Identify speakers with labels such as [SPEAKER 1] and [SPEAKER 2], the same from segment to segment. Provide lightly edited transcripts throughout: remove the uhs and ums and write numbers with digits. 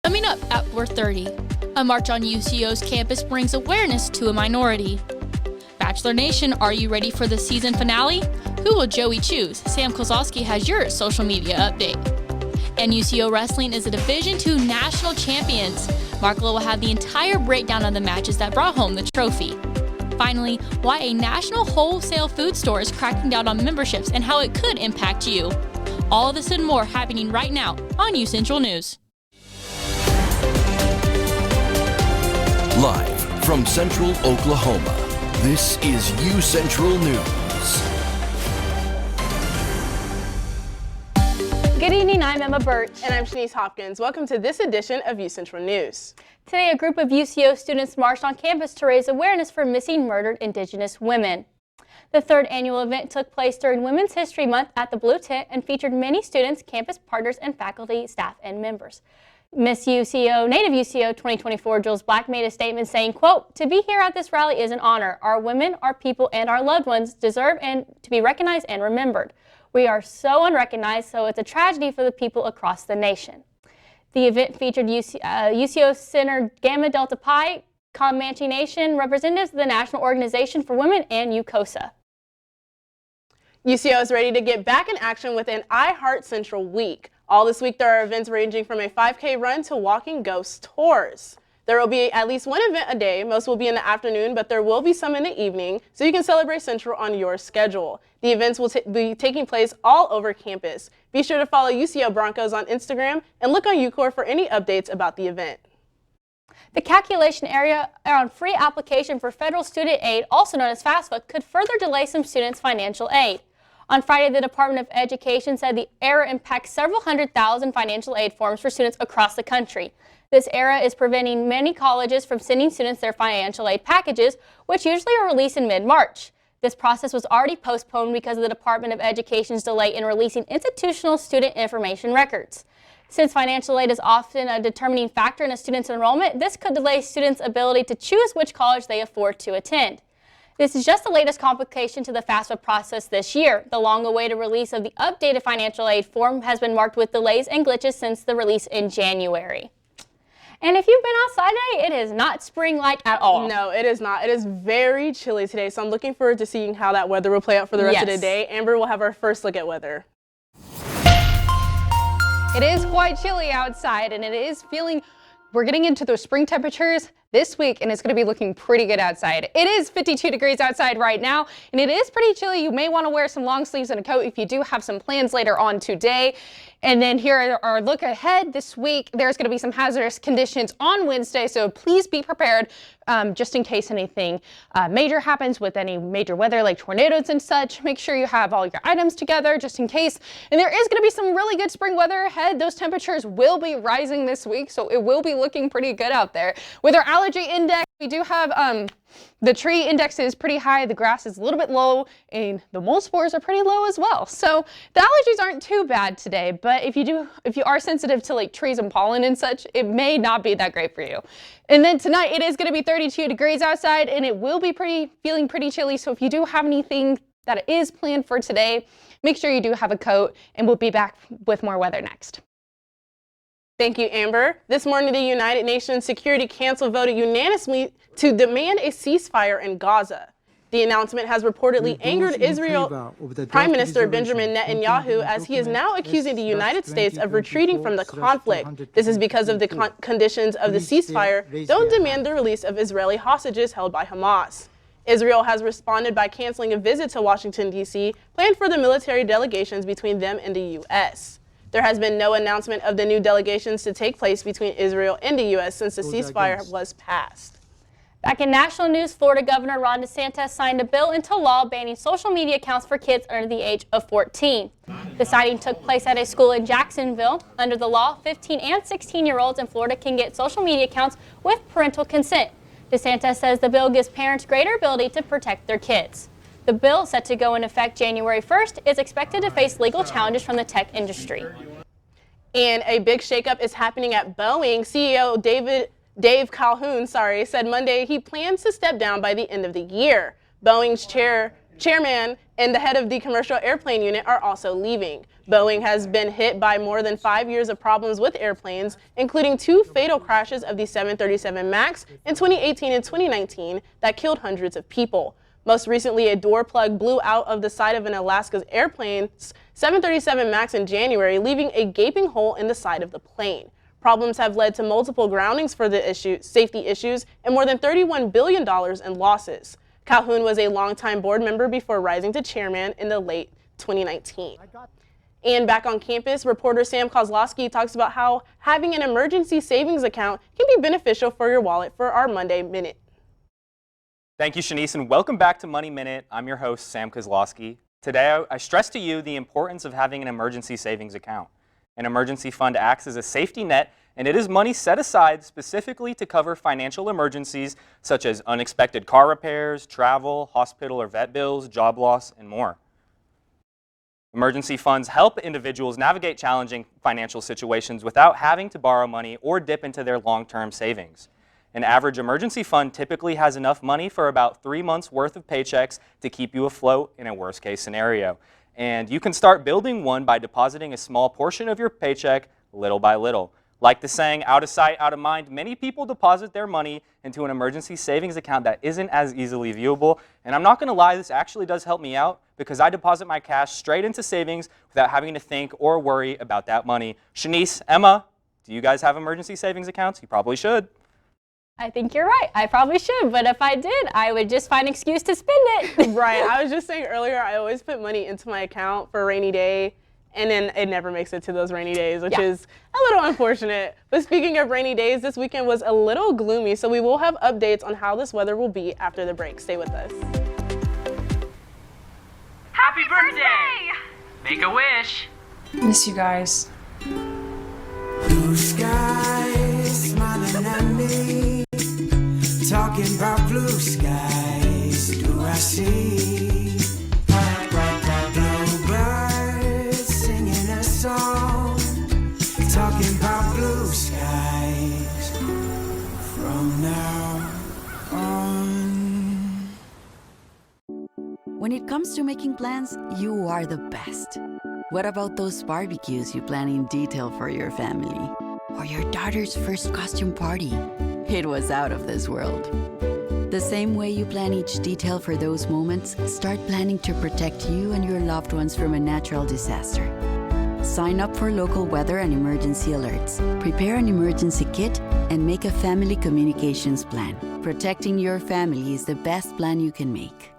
[SPEAKER 1] Coming up at 4:30, a march on UCO's campus brings awareness to a minority. Bachelor Nation, are you ready for the season finale? Who will Joey choose? Sam Kozlowski has your social media update. And UCO Wrestling is a Division II national champions. Mark Lowe will have the entire breakdown of the matches that brought home the trophy. Finally, why a national wholesale food store is cracking down on memberships and how it could impact you. All of this and more happening right now on UCentral News.
[SPEAKER 2] Live from Central Oklahoma, this is UCentral News.
[SPEAKER 3] Good evening, I'm Emma Birch.
[SPEAKER 4] And I'm Shanice Hopkins. Welcome to this edition of UCentral News.
[SPEAKER 3] Today, a group of UCO students marched on campus to raise awareness for missing murdered Indigenous women. The third annual event took place during Women's History Month at the Blue Tent and featured many students, campus partners, and faculty, staff, and members. Miss UCO, Native UCO 2024, Jules Black made a statement saying, quote, "To be here at this rally is an honor. Our women, our people, and our loved ones deserve and to be recognized and remembered. We are so unrecognized, so it's a tragedy for the people across the nation." The event featured UCO Center Gamma Delta Pi, Comanche Nation, representatives of the National Organization for Women, and UCOSA.
[SPEAKER 4] UCO is ready to get back in action with an I Heart Central week. All this week, there are events ranging from a 5K run to walking ghost tours. There will be at least one event a day. Most will be in the afternoon, but there will be some in the evening, so you can celebrate Central on your schedule. The events will be taking place all over campus. Be sure to follow UCO Broncos on Instagram and look on UCOR for any updates about the event.
[SPEAKER 3] The calculation area on free application for federal student aid, also known as FAFSA, could further delay some students' financial aid. On Friday, the Department of Education said the error impacts several 100,000 financial aid forms for students across the country. This error is preventing many colleges from sending students their financial aid packages, which usually are released in mid-March. This process was already postponed because of the Department of Education's delay in releasing institutional student information records. Since financial aid is often a determining factor in a student's enrollment, this could delay students' ability to choose which college they afford to attend. This is just the latest complication to the FAFSA process this year. The long-awaited release of the updated financial aid form has been marked with delays and glitches since the release in January. And if you've been outside today, it is not spring-like at all.
[SPEAKER 4] No, it is not. It is very chilly today, so I'm looking forward to seeing how that weather will play out for the rest of the day. Amber will have our first look at weather.
[SPEAKER 5] It is quite chilly outside, and it is we're getting into those spring temperatures this week, and it's going to be looking pretty good outside. It is 52 degrees outside right now, and it is pretty chilly. You may want to wear some long sleeves and a coat if you do have some plans later on today. And then here are our look ahead this week. There's going to be some hazardous conditions on Wednesday, so please be prepared just in case anything major happens with any major weather like tornadoes and such. Make sure you have all your items together just in case. And there is going to be some really good spring weather ahead. Those temperatures will be rising this week, so it will be looking pretty good out there. With our allergy index, we do have the tree index is pretty high, the grass is a little bit low, and the mold spores are pretty low as well. So the allergies aren't too bad today, but if you are sensitive to like trees and pollen and such, it may not be that great for you. And then tonight it is going to be 32 degrees outside, and it will be feeling pretty chilly. So if you do have anything that is planned for today, make sure you do have a coat, and we'll be back with more weather next.
[SPEAKER 4] Thank you, Amber. This morning, the United Nations Security Council voted unanimously to demand a ceasefire in Gaza. The announcement has reportedly angered Israel Prime Minister Benjamin Netanyahu, as he is now accusing the United States of retreating from the conflict. This is because of the conditions of the ceasefire don't demand the release of Israeli hostages held by Hamas. Israel has responded by canceling a visit to Washington, D.C., planned for the military delegations between them and the U.S. There has been no announcement of the new delegations to take place between Israel and the U.S. since the ceasefire was passed.
[SPEAKER 3] Back in national news, Florida Governor Ron DeSantis signed a bill into law banning social media accounts for kids under the age of 14. The signing took place at a school in Jacksonville. Under the law, 15 and 16-year-olds in Florida can get social media accounts with parental consent. DeSantis says the bill gives parents greater ability to protect their kids. The bill, set to go into effect January 1st, is expected to face legal challenges from the tech industry.
[SPEAKER 4] And a big shakeup is happening at Boeing. CEO Dave Calhoun said Monday he plans to step down by the end of the year. Boeing's chairman and the head of the commercial airplane unit are also leaving. Boeing has been hit by more than 5 years of problems with airplanes, including 2 fatal crashes of the 737 MAX in 2018 and 2019 that killed hundreds of people. Most recently, a door plug blew out of the side of an Alaska's airplane's 737 MAX in January, leaving a gaping hole in the side of the plane. Problems have led to multiple groundings for the safety issues and more than $31 billion in losses. Calhoun was a longtime board member before rising to chairman in the late 2019. And back on campus, reporter Sam Kozlowski talks about how having an emergency savings account can be beneficial for your wallet for our Monday Minute.
[SPEAKER 6] Thank you, Shanice, and welcome back to Money Minute. I'm your host, Sam Kozlowski. Today, I stress to you the importance of having an emergency savings account. An emergency fund acts as a safety net, and it is money set aside specifically to cover financial emergencies such as unexpected car repairs, travel, hospital or vet bills, job loss, and more. Emergency funds help individuals navigate challenging financial situations without having to borrow money or dip into their long-term savings. An average emergency fund typically has enough money for about 3 months' worth of paychecks to keep you afloat in a worst-case scenario. And you can start building one by depositing a small portion of your paycheck little by little. Like the saying, out of sight, out of mind, many people deposit their money into an emergency savings account that isn't as easily viewable. And I'm not going to lie, this actually does help me out because I deposit my cash straight into savings without having to think or worry about that money. Shanice, Emma, do you guys have emergency savings accounts? You probably should.
[SPEAKER 3] I think you're right. I probably should, but if I did, I would just find an excuse to spend it.
[SPEAKER 4] Right. I was just saying earlier, I always put money into my account for a rainy day, and then it never makes it to those rainy days, which is a little unfortunate. But speaking of rainy days, this weekend was a little gloomy, so we will have updates on how this weather will be after the break. Stay with us.
[SPEAKER 7] Happy birthday! Make a wish.
[SPEAKER 8] Miss you guys.
[SPEAKER 9] Blue skies smiling at me, talking about blue skies. Do I see bluebirds singing a song, talking about blue skies from now on?
[SPEAKER 10] When it comes to making plans, you are the best. What about those barbecues you plan in detail for your family? Or your daughter's first costume party? It was out of this world. The same way you plan each detail for those moments, start planning to protect you and your loved ones from a natural disaster. Sign up for local weather and emergency alerts. Prepare an emergency kit and make a family communications plan. Protecting your family is the best plan you can make.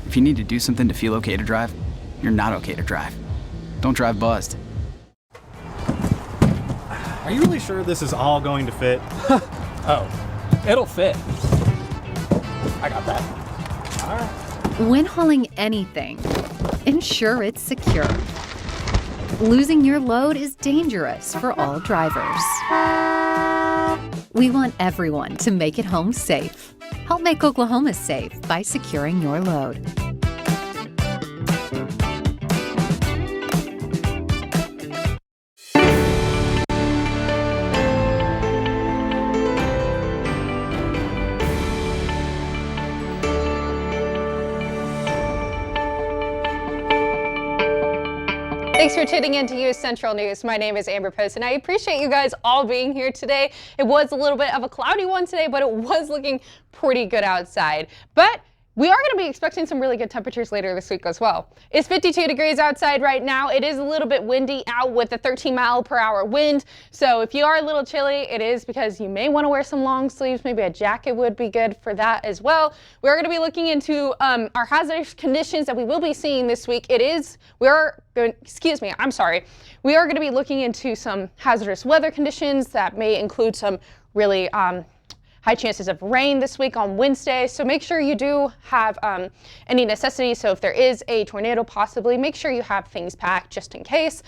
[SPEAKER 11] If you need to do something to feel okay to drive, you're not okay to drive. Don't drive buzzed.
[SPEAKER 12] Are you really sure this is all going to fit?
[SPEAKER 13] Oh, it'll fit. I got that. All right.
[SPEAKER 14] When hauling anything, ensure it's secure. Losing your load is dangerous for all drivers. We want everyone to make it home safe. Help make Oklahoma safe by securing your load.
[SPEAKER 5] Thanks for tuning in to UCentral News. My name is Amber Post, and I appreciate you guys all being here today. It was a little bit of a cloudy one today, but it was looking pretty good outside. But we are going to be expecting some really good temperatures later this week as well. It's 52 degrees outside right now. It is a little bit windy out with a 13-mile-per-hour wind. So if you are a little chilly, it is because you may want to wear some long sleeves. Maybe a jacket would be good for that as well. We're going to be looking into our hazardous conditions that we will be seeing this week. We are going to be looking into some hazardous weather conditions that may include some really high chances of rain this week on Wednesday. So make sure you do have any necessities. So if there is a tornado possibly, make sure you have things packed just in case.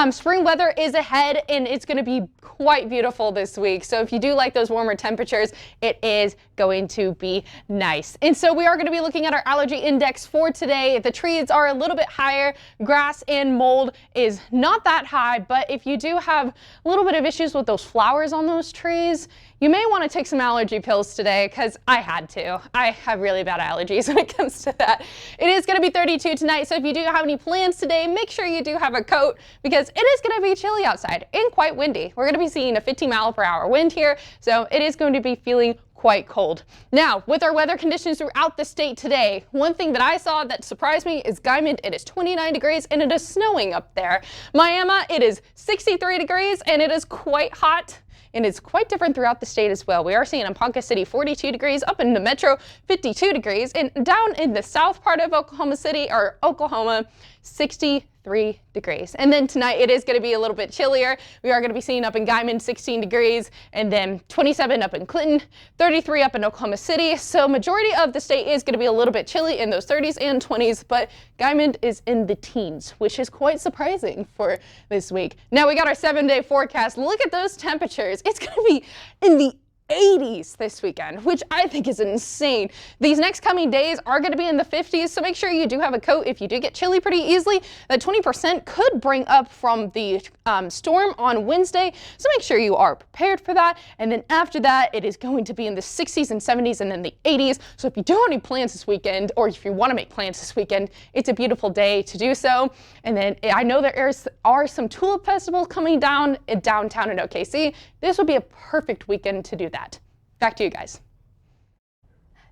[SPEAKER 5] Spring weather is ahead and it's going to be quite beautiful this week. So if you do like those warmer temperatures, it is going to be nice. And so we are going to be looking at our allergy index for today. The trees are a little bit higher. Grass and mold is not that high, but if you do have a little bit of issues with those flowers on those trees, you may want to take some allergy pills today, because I had to. I have really bad allergies when it comes to that. It is going to be 32 tonight, so if you do have any plans today, make sure you do have a coat, because it is going to be chilly outside and quite windy. We're going to be seeing a 15-mile-per-hour wind here, so it is going to be feeling quite cold. Now, with our weather conditions throughout the state today, one thing that I saw that surprised me is Guymon. It is 29 degrees and it is snowing up there. Miami, it is 63 degrees and it is quite hot. And it's quite different throughout the state as well. We are seeing in Ponca City 42 degrees, up in the metro 52 degrees, and down in the south part of Oklahoma City, or Oklahoma, 63 degrees. And then tonight it is going to be a little bit chillier. We are going to be seeing up in Guymon 16 degrees, and then 27 up in Clinton, 33 up in Oklahoma City. So majority of the state is going to be a little bit chilly in those 30s and 20s, but Guymon is in the teens, which is quite surprising for this week. Now we got our 7-day forecast. Look at those temperatures. It's going to be in the 80s this weekend, which I think is insane. These next coming days are going to be in the 50s, so make sure you do have a coat if you do get chilly pretty easily. That 20% could bring up from the storm on Wednesday, so make sure you are prepared for that. And then after that, it is going to be in the 60s and 70s and then the 80s. So if you do have any plans this weekend, or if you want to make plans this weekend, it's a beautiful day to do so. And then I know there are some tulip festivals coming down in downtown in OKC. This would be a perfect weekend to do that. Back to you guys.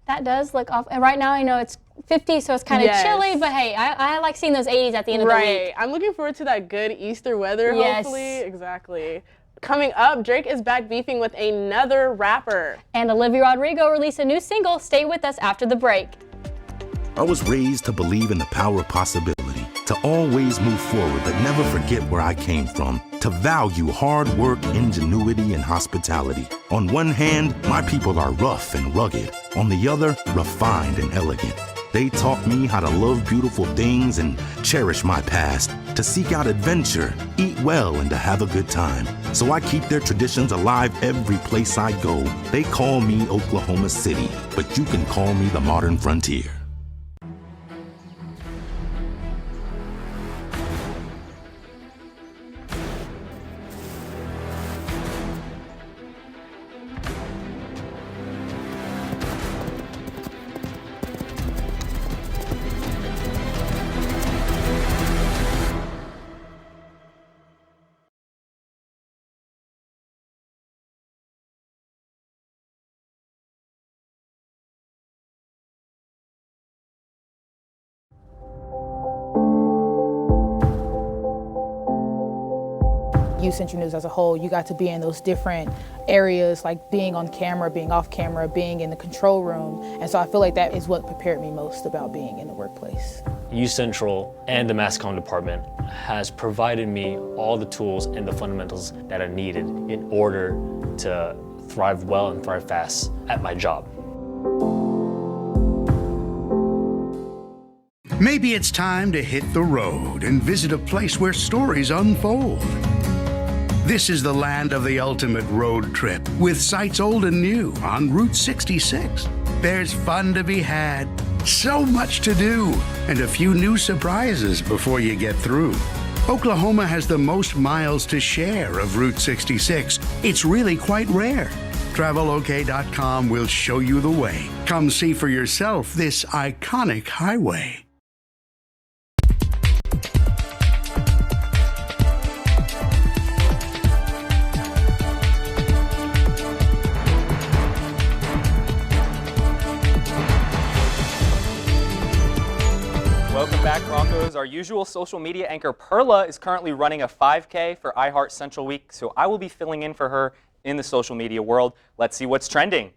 [SPEAKER 3] That does look off. And right now, I know it's 50, so it's kind of chilly, but hey, I like seeing those 80s at the end of the week.
[SPEAKER 4] Right. I'm looking forward to that good Easter weather,
[SPEAKER 3] Yes.
[SPEAKER 4] hopefully. Exactly. Coming up, Drake is back beefing with another rapper.
[SPEAKER 3] And Olivia Rodrigo released a new single. Stay with us after the break.
[SPEAKER 8] I was raised to believe in the power of possibility, to always move forward but never forget where I came from, to value hard work, ingenuity, and hospitality. On one hand, my people are rough and rugged. On the other, refined and elegant. They taught me how to love beautiful things and cherish my past, to seek out adventure, eat well, and to have a good time. So I keep their traditions alive every place I go. They call me Oklahoma City, but you can call me the modern frontier.
[SPEAKER 15] UCentral News as a whole, you got to be in those different areas, like being on camera, being off camera, being in the control room. And so I feel like that is what prepared me most about being in the workplace.
[SPEAKER 16] UCentral and the mass comm department has provided me all the tools and the fundamentals that are needed in order to thrive well and thrive fast at my job.
[SPEAKER 17] Maybe it's time to hit the road and visit a place where stories unfold. This is the land of the ultimate road trip, with sights old and new on Route 66. There's fun to be had, so much to do, and a few new surprises before you get through. Oklahoma has the most miles to share of Route 66. It's really quite rare. TravelOK.com will show you the way. Come see for yourself this iconic highway.
[SPEAKER 6] Welcome back, Broncos. Our usual social media anchor, Perla, is currently running a 5K for iHeart Central Week, so I will be filling in for her in the social media world. Let's see what's trending.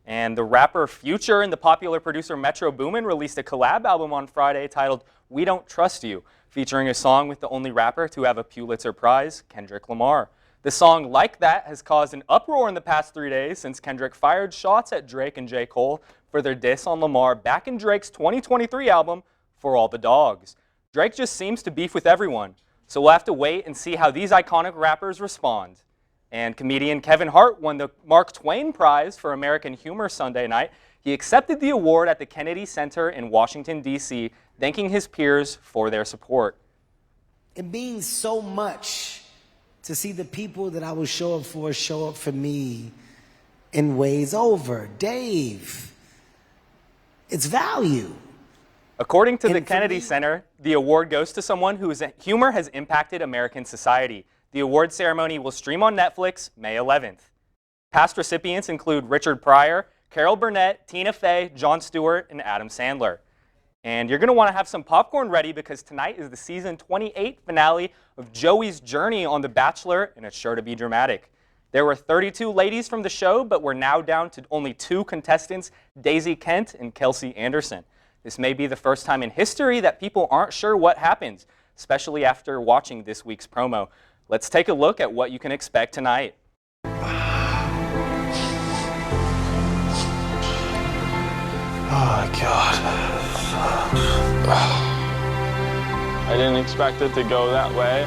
[SPEAKER 6] And the rapper Future and the popular producer Metro Boomin released a collab album on Friday titled We Don't Trust You, featuring a song with the only rapper to have a Pulitzer Prize, Kendrick Lamar. The song Like That has caused an uproar in the past 3 days since Kendrick fired shots at Drake and J. Cole for their diss on Lamar back in Drake's 2023 album, For All the Dogs. Drake just seems to beef with everyone, so we'll have to wait and see how these iconic rappers respond. And comedian Kevin Hart won the Mark Twain Prize for American Humor Sunday night. He accepted the award at the Kennedy Center in Washington, D.C., thanking his peers for their support.
[SPEAKER 18] It means so much to see the people that I will show up for me in ways over. Dave, it's value.
[SPEAKER 6] According to the Kennedy Center, the award goes to someone whose humor has impacted American society. The award ceremony will stream on Netflix May 11th. Past recipients include Richard Pryor, Carol Burnett, Tina Fey, Jon Stewart, and Adam Sandler. And you're going to want to have some popcorn ready because tonight is the season 28 finale of Joey's journey on The Bachelor, and it's sure to be dramatic. There were 32 ladies from the show, but we're now down to only 2 contestants, Daisy Kent and Kelsey Anderson. This may be the first time in history that people aren't sure what happens, especially after watching this week's promo. Let's take a look at what you can expect tonight.
[SPEAKER 19] Oh, God. I didn't expect it to go that way.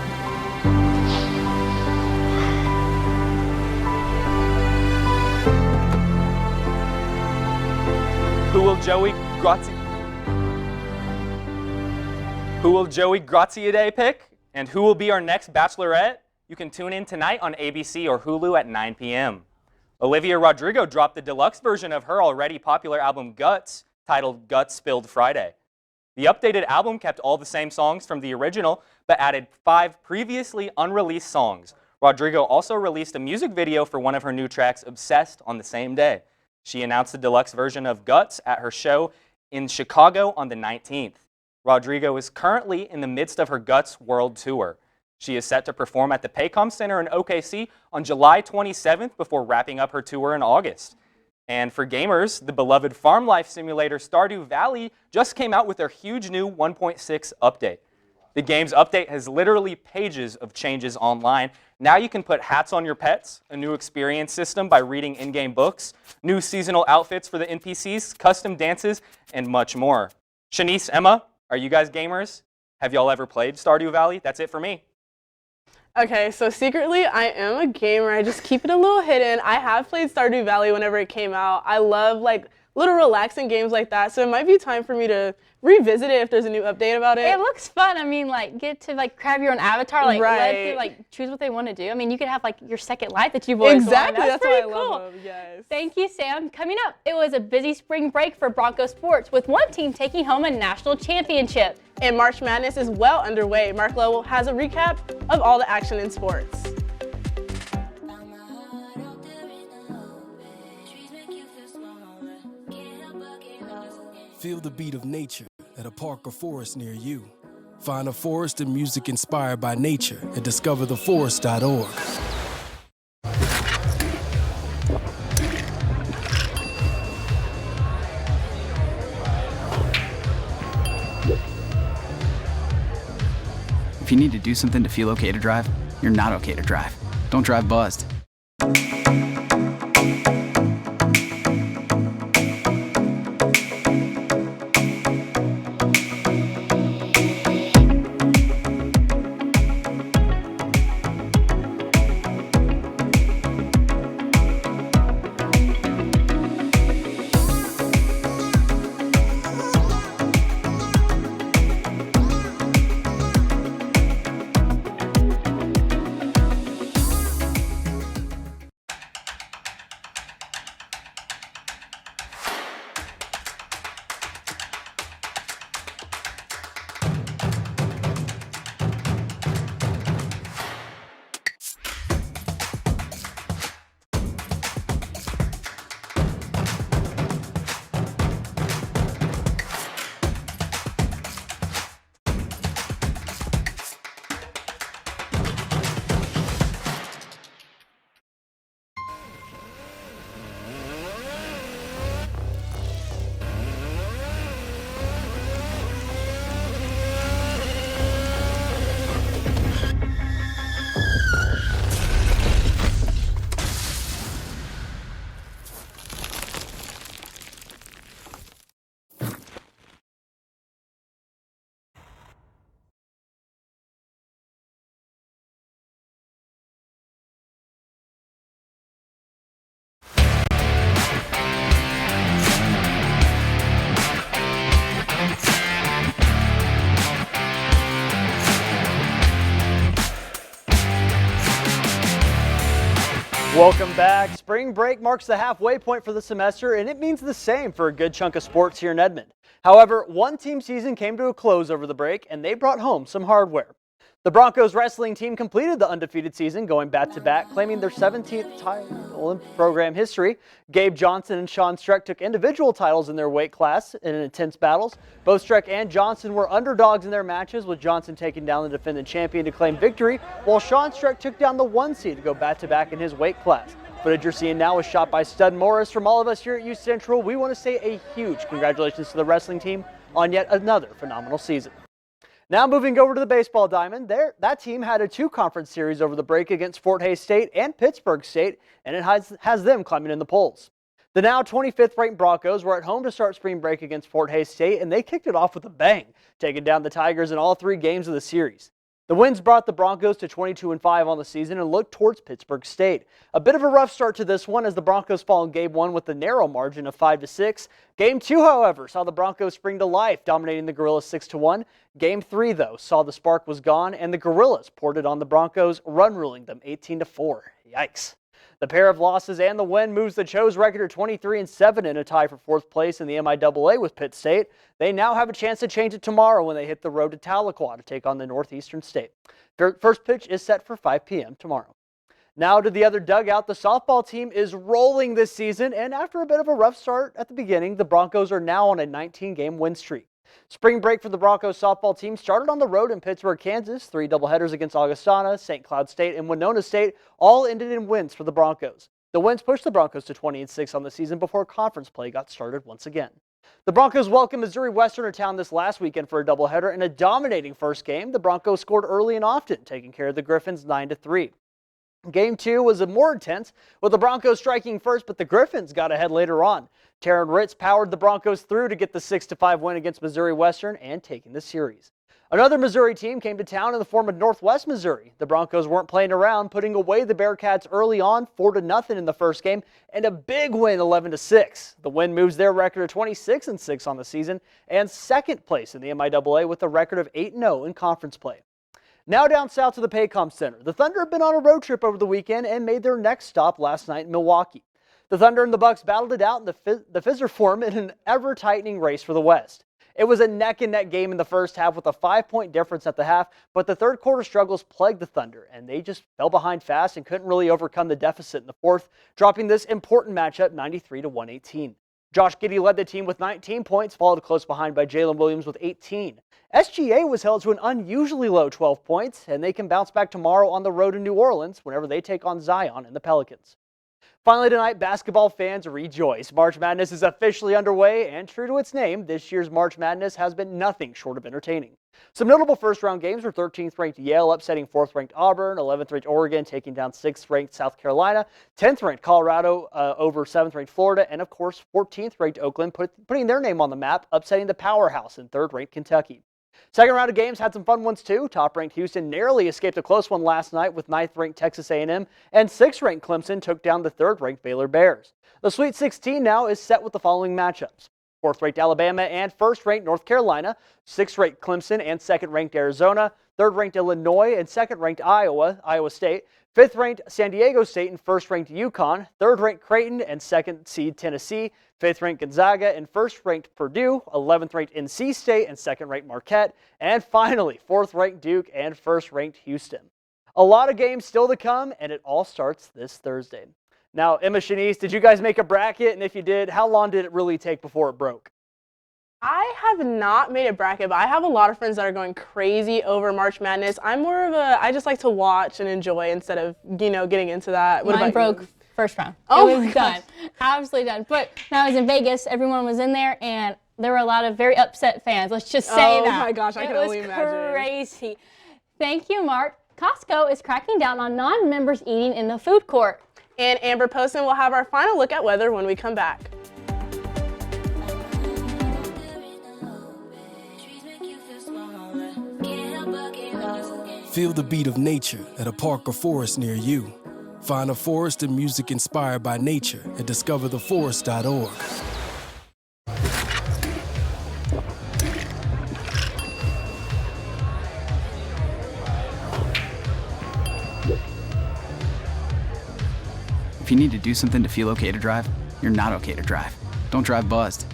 [SPEAKER 6] Who will Joey Graziadei pick? And who will be our next Bachelorette? You can tune in tonight on ABC or Hulu at 9 p.m. Olivia Rodrigo dropped the deluxe version of her already popular album Guts, titled Guts Spilled Friday. The updated album kept all the same songs from the original, but added 5 previously unreleased songs. Rodrigo also released a music video for one of her new tracks, Obsessed, on the same day. She announced the deluxe version of Guts at her show in Chicago on the 19th. Rodrigo is currently in the midst of her Guts World Tour. She is set to perform at the Paycom Center in OKC on July 27th before wrapping up her tour in August. And for gamers, the beloved farm life simulator Stardew Valley just came out with their huge new 1.6 update. The game's update has literally pages of changes online. Now you can put hats on your pets, a new experience system by reading in-game books, new seasonal outfits for the NPCs, custom dances, and much more. Shanice, Emma, are you guys gamers? Have y'all ever played Stardew Valley? That's it for me.
[SPEAKER 4] Okay, so secretly I am a gamer. I just keep it a little hidden. I have played Stardew Valley whenever it came out. I love like little relaxing games like that, so it might be time for me to revisit it if there's a new update about it.
[SPEAKER 3] It looks fun. I mean, like, get to like grab your own avatar, like let them like choose what they want to do. I mean, you could have like your second life that you've always wanted. That's
[SPEAKER 4] what I
[SPEAKER 3] cool.
[SPEAKER 4] love them. Yes.
[SPEAKER 3] Thank you, Sam. Coming up, it was a busy spring break for Bronco sports with one team taking home a national championship.
[SPEAKER 4] And March Madness is well underway. Mark Lowell has a recap of all the action in sports.
[SPEAKER 20] Feel the beat of nature at a park or forest near you. Find a forest and music inspired by nature at discovertheforest.org.
[SPEAKER 11] If you need to do something to feel okay to drive, you're not okay to drive. Don't drive buzzed.
[SPEAKER 21] Welcome back. Spring break marks the halfway point for the semester, and it means the same for a good chunk of sports here in Edmond. However, one team season came to a close over the break, and they brought home some hardware. The Broncos wrestling team completed the undefeated season, going back-to-back, claiming their 17th title in program history. Gabe Johnson and Sean Streck took individual titles in their weight class in intense battles. Both Streck and Johnson were underdogs in their matches, with Johnson taking down the defending champion to claim victory, while Sean Streck took down the 1 seed to go back-to-back in his weight class. Footage you're seeing now was shot by Stud Morris. From all of us here at UCentral, we want to say a huge congratulations to the wrestling team on yet another phenomenal season. Now moving over to the baseball diamond, that team had a 2-conference series over the break against Fort Hays State and Pittsburgh State, and it has them climbing in the polls. The now 25th ranked Broncos were at home to start spring break against Fort Hays State, and they kicked it off with a bang, taking down the Tigers in all 3 games of the series. The wins brought the Broncos to 22-5 on the season and looked towards Pittsburgh State. A bit of a rough start to this one as the Broncos fall in Game 1 with a narrow margin of 5-6. Game 2, however, saw the Broncos spring to life, dominating the Gorillas 6-1. Game 3, though, saw the spark was gone and the Gorillas poured it on the Broncos, run-ruling them 18-4. Yikes. The pair of losses and the win moves the Cho's record to 23-7 in a tie for 4th place in the MIAA with Pitt State. They now have a chance to change it tomorrow when they hit the road to Tahlequah to take on the Northeastern State. Their first pitch is set for 5 p.m. tomorrow. Now to the other dugout, the softball team is rolling this season, and after a bit of a rough start at the beginning, the Broncos are now on a 19-game win streak. Spring break for the Broncos softball team started on the road in Pittsburgh, Kansas. 3 doubleheaders against Augustana, St. Cloud State, and Winona State all ended in wins for the Broncos. The wins pushed the Broncos to 20-6 on the season before conference play got started once again. The Broncos welcomed Missouri Western to town this last weekend for a doubleheader. In a dominating first game, the Broncos scored early and often, taking care of the Griffins 9-3. Game 2 was more intense, with the Broncos striking first, but the Griffins got ahead later on. Taryn Ritz powered the Broncos through to get the 6-5 win against Missouri Western and taking the series. Another Missouri team came to town in the form of Northwest Missouri. The Broncos weren't playing around, putting away the Bearcats early on, 4-0 in the first game, and a big win, 11-6. The win moves their record to 26-6 on the season and 2nd place in the MIAA with a record of 8-0 in conference play. Now down south to the Paycom Center. The Thunder have been on a road trip over the weekend and made their next stop last night in Milwaukee. The Thunder and the Bucks battled it out in the Fizzer Forum in an ever-tightening race for the West. It was a neck-and-neck game in the first half with a 5-point difference at the half, but the third quarter struggles plagued the Thunder, and they just fell behind fast and couldn't really overcome the deficit in the fourth, dropping this important matchup 93-118. Josh Giddey led the team with 19 points, followed close behind by Jalen Williams with 18. SGA was held to an unusually low 12 points, and they can bounce back tomorrow on the road in New Orleans whenever they take on Zion and the Pelicans. Finally tonight, basketball fans rejoice. March Madness is officially underway, and true to its name, this year's March Madness has been nothing short of entertaining. Some notable first-round games were 13th-ranked Yale upsetting 4th-ranked Auburn, 11th-ranked Oregon taking down 6th-ranked South Carolina, 10th-ranked Colorado over 7th-ranked Florida, and of course 14th-ranked Oakland putting their name on the map, upsetting the powerhouse in 3rd-ranked Kentucky. Second round of games had some fun ones too. Top-ranked Houston narrowly escaped a close one last night with 9th-ranked Texas A&M, and 6th-ranked Clemson took down the 3rd-ranked Baylor Bears. The Sweet 16 now is set with the following matchups. 4th-ranked Alabama and 1st-ranked North Carolina, 6th-ranked Clemson and 2nd-ranked Arizona, 3rd-ranked Illinois and 2nd-ranked Iowa State, 5th-ranked San Diego State and 1st-ranked UConn, 3rd-ranked Creighton and 2nd-seed Tennessee, 5th-ranked Gonzaga and 1st-ranked Purdue, 11th-ranked NC State and 2nd-ranked Marquette, and finally 4th-ranked Duke and 1st-ranked Houston. A lot of games still to come, and it all starts this Thursday. Now, Emma, Shanice, did you guys make a bracket? And if you did, how long did it really take before it broke?
[SPEAKER 4] I have not made a bracket, but I have a lot of friends that are going crazy over March Madness. I'm more of I just like to watch and enjoy instead of, getting into that. What
[SPEAKER 3] Mine
[SPEAKER 4] about
[SPEAKER 3] broke
[SPEAKER 4] you?
[SPEAKER 3] first round.
[SPEAKER 4] Oh,
[SPEAKER 3] it was done. Absolutely done. But when I was in Vegas, everyone was in there, and there were a lot of very upset fans. Let's just say that.
[SPEAKER 4] Oh my gosh, I can only imagine.
[SPEAKER 3] It was crazy. Thank you, Mark. Costco is cracking down on non-members eating in the food court.
[SPEAKER 4] And Amber Poston will have our final look at weather when we come back.
[SPEAKER 20] Feel the beat of nature at a park or forest near you. Find a forest and music inspired by nature at discovertheforest.org.
[SPEAKER 11] If you need to do something to feel okay to drive, you're not okay to drive. Don't drive buzzed.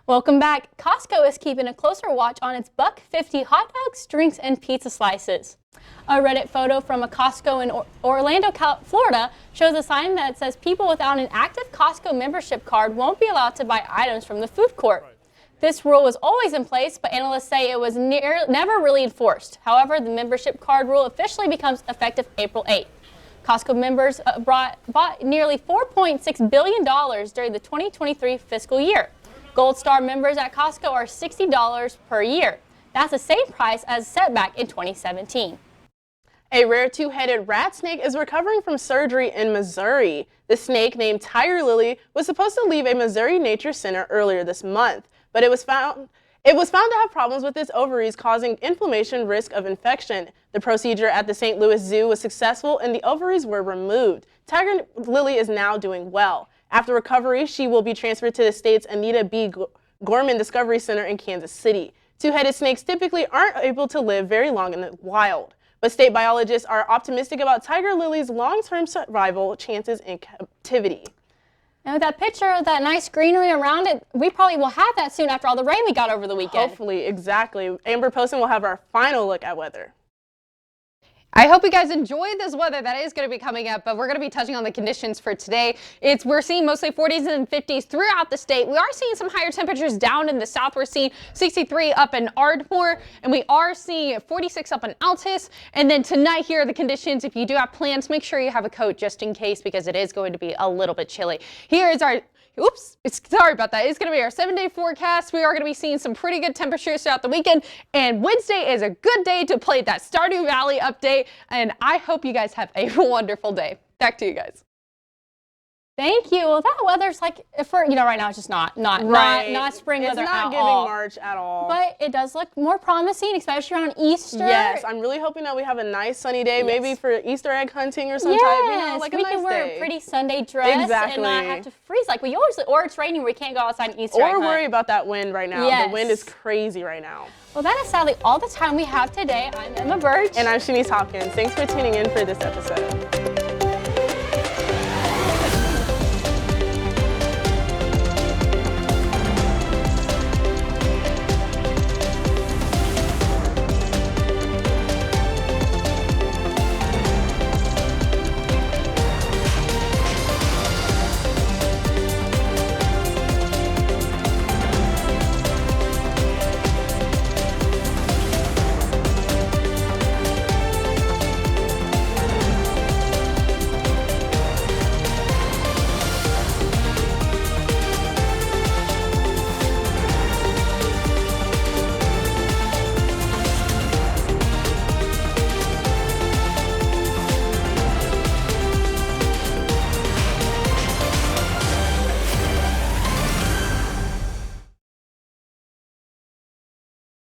[SPEAKER 3] Welcome back. Costco is keeping a closer watch on its $1.50 hot dogs, drinks, and pizza slices. A Reddit photo from a Costco in Orlando, Florida shows a sign that says people without an active Costco membership card won't be allowed to buy items from the food court. This rule was always in place, but analysts say it was never really enforced. However, the membership card rule officially becomes effective April 8th. Costco members bought nearly $4.6 billion during the 2023 fiscal year. Gold Star members at Costco are $60 per year. That's the same price as set back in 2017.
[SPEAKER 4] A rare two-headed rat snake is recovering from surgery in Missouri. The snake, named Tiger Lily, was supposed to leave a Missouri Nature Center earlier this month, but it was found to have problems with its ovaries, causing inflammation, risk of infection. The procedure at the St. Louis Zoo was successful and the ovaries were removed. Tiger Lily is now doing well. After recovery, she will be transferred to the state's Anita B. Gorman Discovery Center in Kansas City. Two-headed snakes typically aren't able to live very long in the wild, but state biologists are optimistic about Tiger Lily's long-term survival chances in captivity.
[SPEAKER 3] And with that picture of that nice greenery around it, we probably will have that soon after all the rain we got over the weekend.
[SPEAKER 4] Hopefully, exactly. Amber Poston will have our final look at weather.
[SPEAKER 5] I hope you guys enjoyed this weather that is going to be coming up, but we're going to be touching on the conditions for today. We're seeing mostly 40s and 50s throughout the state. We are seeing some higher temperatures down in the south. We're seeing 63 up in Ardmore, and we are seeing 46 up in Altus. And then tonight, here are the conditions. If you do have plans, make sure you have a coat just in case, because it is going to be a little bit chilly. Here is our sorry about that. It's going to be our 7-day forecast. We are going to be seeing some pretty good temperatures throughout the weekend. And Wednesday is a good day to play that Stardew Valley update. And I hope you guys have a wonderful day. Back to you guys.
[SPEAKER 3] Thank you. Well, that weather's like, for right now it's just not spring weather at all.
[SPEAKER 4] It's not giving March at all.
[SPEAKER 3] But it does look more promising, especially around Easter.
[SPEAKER 4] Yes, I'm really hoping that we have a nice sunny day, maybe for Easter egg hunting or some type, like a nice day.
[SPEAKER 3] We can wear a pretty Sunday dress and not have to freeze like we usually, or it's raining, we can't go outside and Easter egg hunt.
[SPEAKER 4] Or worry about that wind right now.
[SPEAKER 3] Yes.
[SPEAKER 4] The wind is crazy right now.
[SPEAKER 3] Well, that is sadly all the time we have today. I'm Emma Birch.
[SPEAKER 4] And I'm Shanice Hopkins. Thanks for tuning in for this episode.